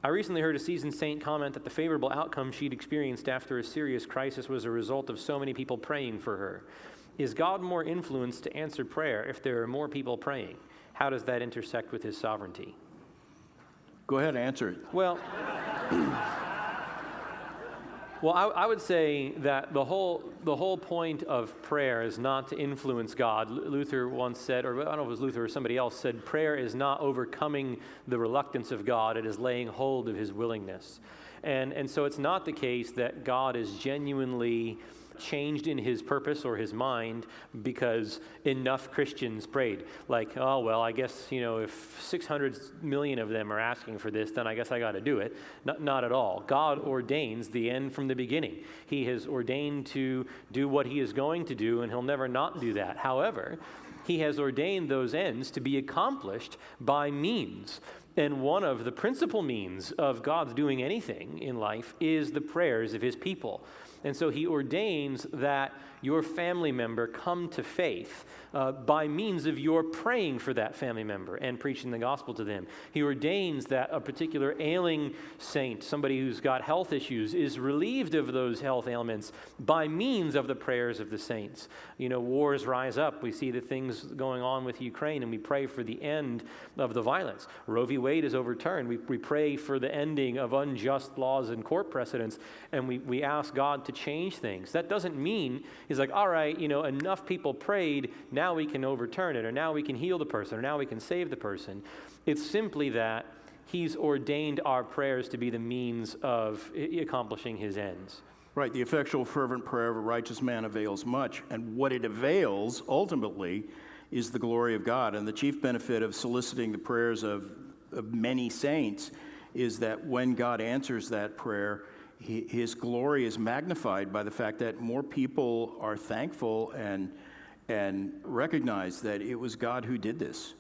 I recently heard a seasoned saint comment that the favorable outcome she'd experienced after a serious crisis was a result of so many people praying for her. Is God more influenced to answer prayer if there are more people praying? How does that intersect with his sovereignty? Go ahead, answer it. Well, I would say that the whole point of prayer is not to influence God. Luther once said, or I don't know if it was Luther or somebody else said, prayer is not overcoming the reluctance of God, it is laying hold of his willingness. And so it's not the case that God is genuinely changed in his purpose or his mind because enough Christians prayed. Like, oh, well, I guess, if 600 million of them are asking for this, then I guess I got to do it. Not at all. God ordains the end from the beginning. He has ordained to do what he is going to do, and he'll never not do that. However, he has ordained those ends to be accomplished by means. And one of the principal means of God's doing anything in life is the prayers of his people. And so he ordains that your family member come to faith by means of your praying for that family member and preaching the gospel to them. He ordains that a particular ailing saint, somebody who's got health issues, is relieved of those health ailments by means of the prayers of the saints. Wars rise up. We see the things going on with Ukraine, and we pray for the end of the violence. Roe v. Wade is overturned. We pray for the ending of unjust laws and court precedents, and we ask God to change things. That doesn't mean he's like, all right, enough people prayed, now we can overturn it, or now we can heal the person, or now we can save the person. It's simply that he's ordained our prayers to be the means of accomplishing his ends. Right, the effectual fervent prayer of a righteous man avails much, and what it avails, ultimately, is the glory of God. And the chief benefit of soliciting the prayers of many saints is that when God answers that prayer, his glory is magnified by the fact that more people are thankful and recognize that it was God who did this.